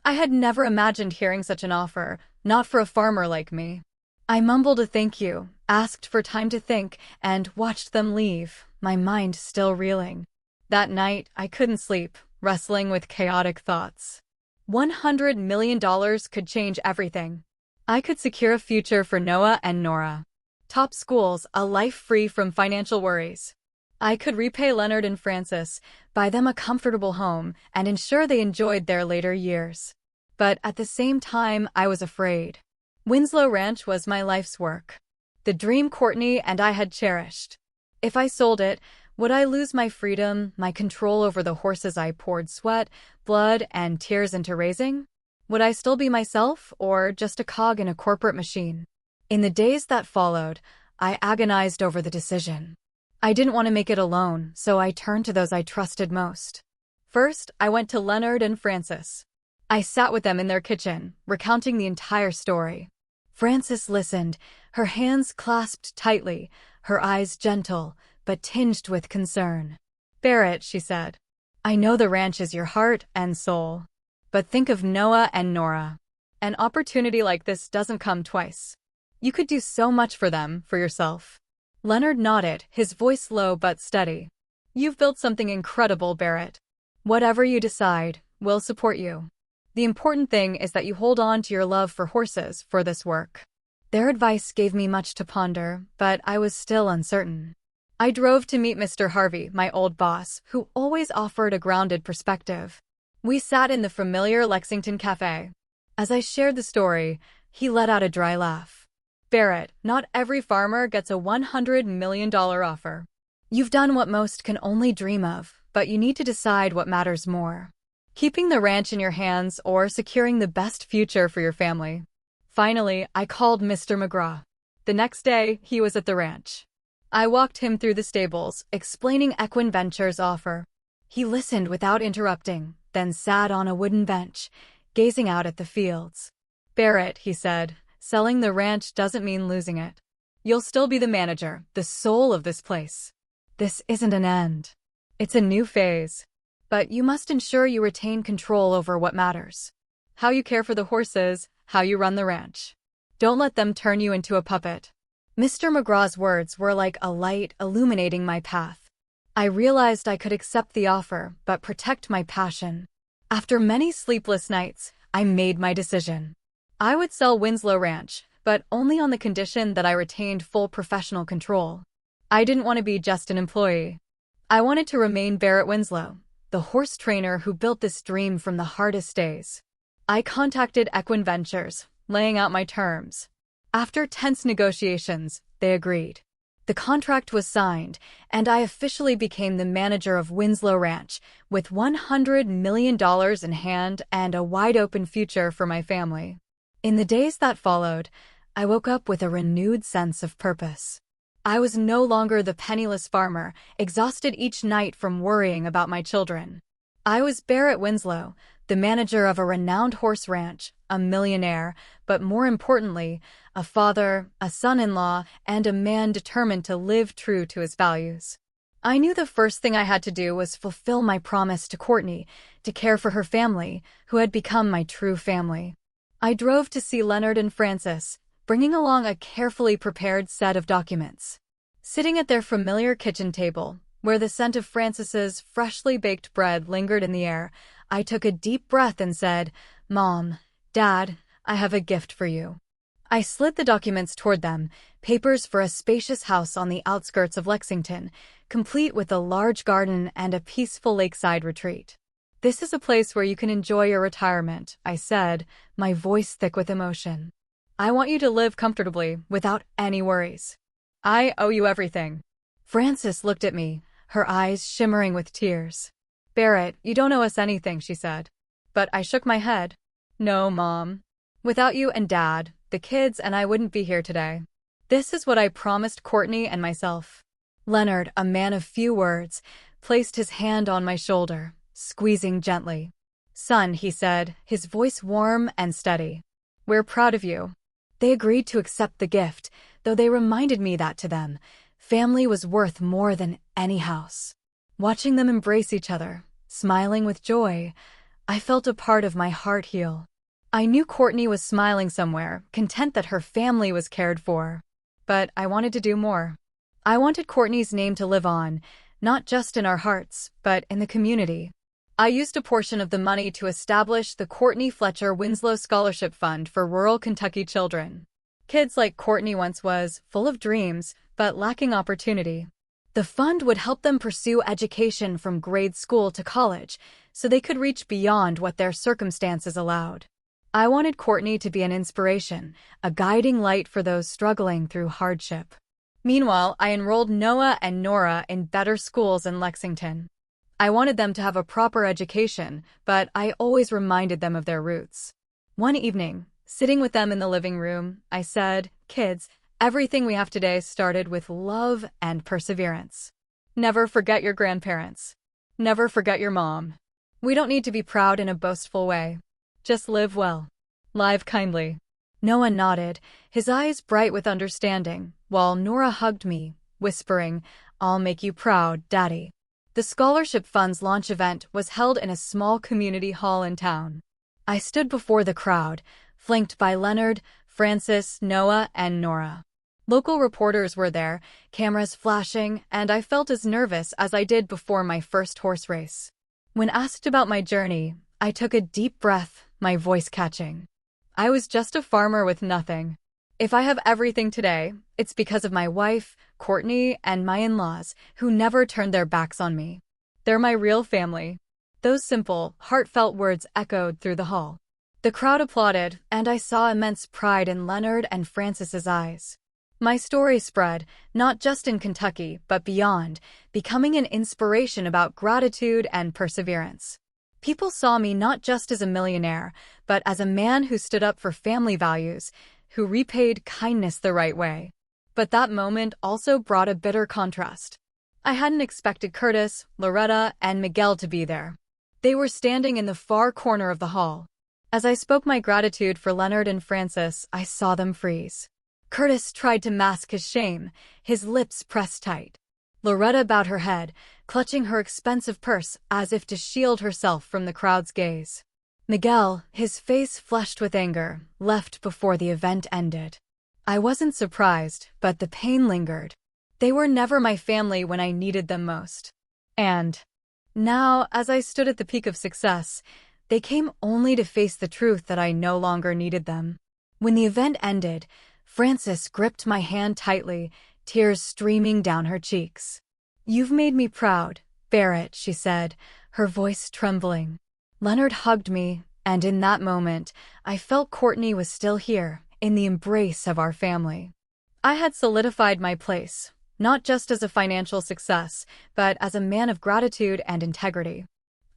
I had never imagined hearing such an offer, not for a farmer like me. I mumbled a thank you, asked for time to think, and watched them leave, my mind still reeling. That night, I couldn't sleep, wrestling with chaotic thoughts. $100 million could change everything. I could secure a future for Noah and Nora. Top schools, a life free from financial worries. I could repay Leonard and Francis, buy them a comfortable home, and ensure they enjoyed their later years. But at the same time, I was afraid. Winslow Ranch was my life's work. The dream Courtney and I had cherished. If I sold it, would I lose my freedom, my control over the horses I poured sweat, blood, and tears into raising? Would I still be myself, or just a cog in a corporate machine? In the days that followed, I agonized over the decision. I didn't want to make it alone, so I turned to those I trusted most. First, I went to Leonard and Francis. I sat with them in their kitchen, recounting the entire story. Frances listened, her hands clasped tightly, her eyes gentle, but tinged with concern. "Barrett," she said, "I know the ranch is your heart and soul. But think of Noah and Nora. An opportunity like this doesn't come twice. You could do so much for them, for yourself." Leonard nodded, his voice low but steady. "You've built something incredible, Barrett. Whatever you decide, we'll support you. The important thing is that you hold on to your love for horses for this work." Their advice gave me much to ponder, but I was still uncertain. I drove to meet Mr. Harvey, my old boss, who always offered a grounded perspective. We sat in the familiar Lexington cafe. As I shared the story, he let out a dry laugh. "Barrett, not every farmer gets a $100 million offer. You've done what most can only dream of, but you need to decide what matters more. Keeping the ranch in your hands or securing the best future for your family." Finally, I called Mr. McGraw. The next day, he was at the ranch. I walked him through the stables, explaining Equine Ventures' offer. He listened without interrupting, then sat on a wooden bench, gazing out at the fields. "Barrett," he said, "selling the ranch doesn't mean losing it. You'll still be the manager, the soul of this place. This isn't an end. It's a new phase. But you must ensure you retain control over what matters. How you care for the horses, how you run the ranch. Don't let them turn you into a puppet." Mr. McGraw's words were like a light illuminating my path. I realized I could accept the offer, but protect my passion. After many sleepless nights, I made my decision. I would sell Winslow Ranch, but only on the condition that I retained full professional control. I didn't want to be just an employee. I wanted to remain Barrett Winslow, the horse trainer who built this dream from the hardest days. I contacted Equine Ventures, laying out my terms. After tense negotiations, they agreed. The contract was signed, and I officially became the manager of Winslow Ranch, with $100 million in hand and a wide-open future for my family. In the days that followed, I woke up with a renewed sense of purpose. I was no longer the penniless farmer, exhausted each night from worrying about my children. I was Barrett Winslow, the manager of a renowned horse ranch, a millionaire, but more importantly, a father, a son-in-law, and a man determined to live true to his values. I knew the first thing I had to do was fulfill my promise to Courtney, to care for her family, who had become my true family. I drove to see Leonard and Frances, bringing along a carefully prepared set of documents. Sitting at their familiar kitchen table, where the scent of Frances's freshly baked bread lingered in the air, I took a deep breath and said, "Mom, Dad, I have a gift for you." I slid the documents toward them, papers for a spacious house on the outskirts of Lexington, complete with a large garden and a peaceful lakeside retreat. "This is a place where you can enjoy your retirement," I said, my voice thick with emotion. "I want you to live comfortably, without any worries. I owe you everything." Frances looked at me, her eyes shimmering with tears. "Barrett, you don't owe us anything," she said. But I shook my head. "No, Mom. Without you and Dad, the kids and I wouldn't be here today. This is what I promised Courtney and myself." Leonard, a man of few words, placed his hand on my shoulder, squeezing gently. "Son," he said, his voice warm and steady, "we're proud of you." They agreed to accept the gift, though they reminded me that to them, family was worth more than any house. Watching them embrace each other, smiling with joy, I felt a part of my heart heal. I knew Courtney was smiling somewhere, content that her family was cared for. But I wanted to do more. I wanted Courtney's name to live on, not just in our hearts, but in the community. I used a portion of the money to establish the Courtney Fletcher Winslow Scholarship Fund for rural Kentucky children. Kids like Courtney once was, full of dreams, but lacking opportunity. The fund would help them pursue education from grade school to college, so they could reach beyond what their circumstances allowed. I wanted Courtney to be an inspiration, a guiding light for those struggling through hardship. Meanwhile, I enrolled Noah and Nora in better schools in Lexington. I wanted them to have a proper education, but I always reminded them of their roots. One evening, sitting with them in the living room, I said, "Kids, everything we have today started with love and perseverance. Never forget your grandparents. Never forget your mom. We don't need to be proud in a boastful way. Just live well. Live kindly." Noah nodded, his eyes bright with understanding, while Nora hugged me, whispering, "I'll make you proud, Daddy." The scholarship fund's launch event was held in a small community hall in town. I stood before the crowd, flanked by Leonard, Frances, Noah, and Nora. Local reporters were there, cameras flashing, and I felt as nervous as I did before my first horse race. When asked about my journey, I took a deep breath, my voice catching. I was just a farmer with nothing. If I have everything today, it's because of my wife, Courtney, and my in-laws, who never turned their backs on me. They're my real family. Those simple, heartfelt words echoed through the hall. The crowd applauded, and I saw immense pride in Leonard and Frances's eyes. My story spread, not just in Kentucky, but beyond, becoming an inspiration about gratitude and perseverance. People saw me not just as a millionaire, but as a man who stood up for family values, who repaid kindness the right way. But that moment also brought a bitter contrast. I hadn't expected Curtis, Loretta, and Miguel to be there. They were standing in the far corner of the hall. As I spoke my gratitude for Leonard and Frances, I saw them freeze. Curtis tried to mask his shame, his lips pressed tight. Loretta bowed her head, clutching her expensive purse as if to shield herself from the crowd's gaze. Miguel, his face flushed with anger, left before the event ended. I wasn't surprised, but the pain lingered. They were never my family when I needed them most. And now, as I stood at the peak of success, they came only to face the truth that I no longer needed them. When the event ended, Frances gripped my hand tightly, tears streaming down her cheeks. "You've made me proud, Barrett," she said, her voice trembling. Leonard hugged me, and in that moment, I felt Courtney was still here, in the embrace of our family. I had solidified my place, not just as a financial success, but as a man of gratitude and integrity.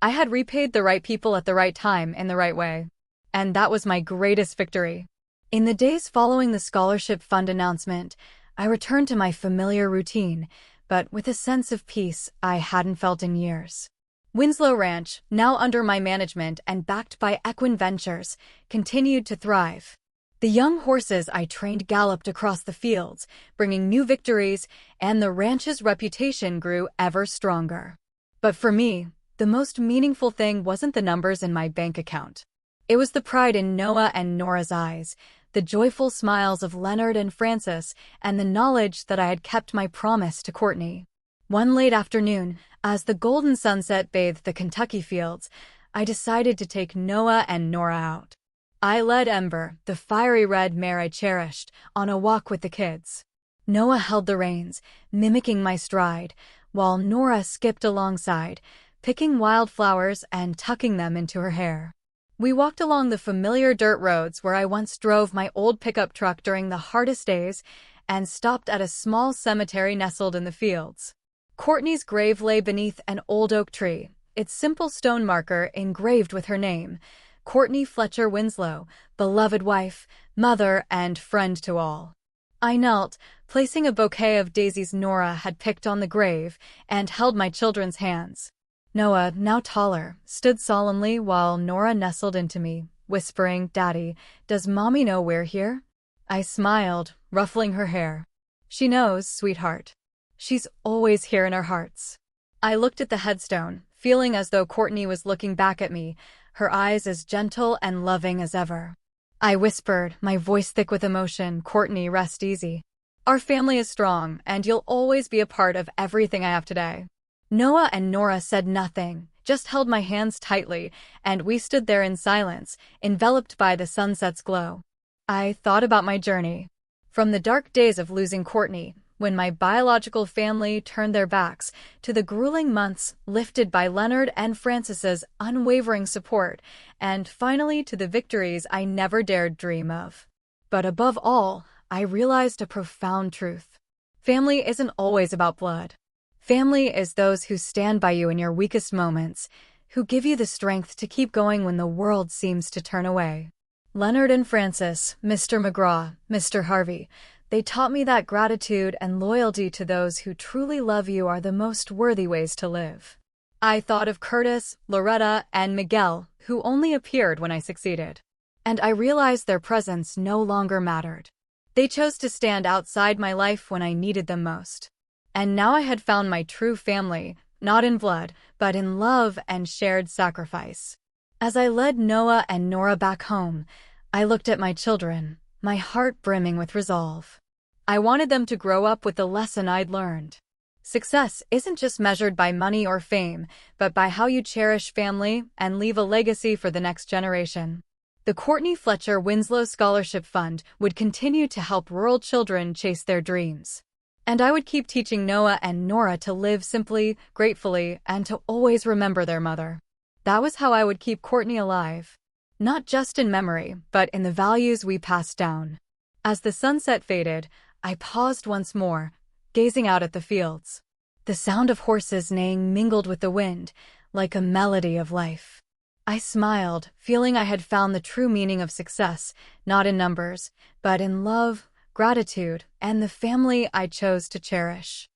I had repaid the right people at the right time in the right way. And that was my greatest victory. In the days following the scholarship fund announcement, I returned to my familiar routine, but with a sense of peace I hadn't felt in years. Winslow Ranch, now under my management and backed by Equine Ventures, continued to thrive. The young horses I trained galloped across the fields, bringing new victories, and the ranch's reputation grew ever stronger. But for me, the most meaningful thing wasn't the numbers in my bank account. It was the pride in Noah and Nora's eyes, the joyful smiles of Leonard and Francis, and the knowledge that I had kept my promise to Courtney. One late afternoon, as the golden sunset bathed the Kentucky fields, I decided to take Noah and Nora out. I led Ember, the fiery red mare I cherished, on a walk with the kids. Noah held the reins, mimicking my stride, while Nora skipped alongside, picking wildflowers and tucking them into her hair. We walked along the familiar dirt roads where I once drove my old pickup truck during the hardest days and stopped at a small cemetery nestled in the fields. Courtney's grave lay beneath an old oak tree, its simple stone marker engraved with her name, Courtney Fletcher Winslow, beloved wife, mother, and friend to all. I knelt, placing a bouquet of daisies Nora had picked on the grave, and held my children's hands. Noah, now taller, stood solemnly while Nora nestled into me, whispering, "Daddy, does Mommy know we're here?" I smiled, ruffling her hair. "She knows, sweetheart. She's always here in our hearts." I looked at the headstone, feeling as though Courtney was looking back at me, her eyes as gentle and loving as ever. I whispered, my voice thick with emotion, "Courtney, rest easy. Our family is strong, and you'll always be a part of everything I have today." Noah and Nora said nothing, just held my hands tightly, and we stood there in silence, enveloped by the sunset's glow. I thought about my journey. From the dark days of losing Courtney, when my biological family turned their backs, to the grueling months lifted by Leonard and Francis's unwavering support, and finally to the victories I never dared dream of. But above all, I realized a profound truth. Family isn't always about blood. Family is those who stand by you in your weakest moments, who give you the strength to keep going when the world seems to turn away. Leonard and Francis, Mr. McGraw, Mr. Harvey, they taught me that gratitude and loyalty to those who truly love you are the most worthy ways to live. I thought of Curtis, Loretta, and Miguel, who only appeared when I succeeded. And I realized their presence no longer mattered. They chose to stand outside my life when I needed them most. And now I had found my true family, not in blood, but in love and shared sacrifice. As I led Noah and Nora back home, I looked at my children, my heart brimming with resolve. I wanted them to grow up with the lesson I'd learned. Success isn't just measured by money or fame, but by how you cherish family and leave a legacy for the next generation. The Courtney Fletcher Winslow Scholarship Fund would continue to help rural children chase their dreams. And I would keep teaching Noah and Nora to live simply, gratefully, and to always remember their mother. That was how I would keep Courtney alive. Not just in memory, but in the values we passed down. As the sunset faded, I paused once more, gazing out at the fields. The sound of horses neighing mingled with the wind, like a melody of life. I smiled, feeling I had found the true meaning of success, not in numbers, but in love, gratitude, and the family I chose to cherish.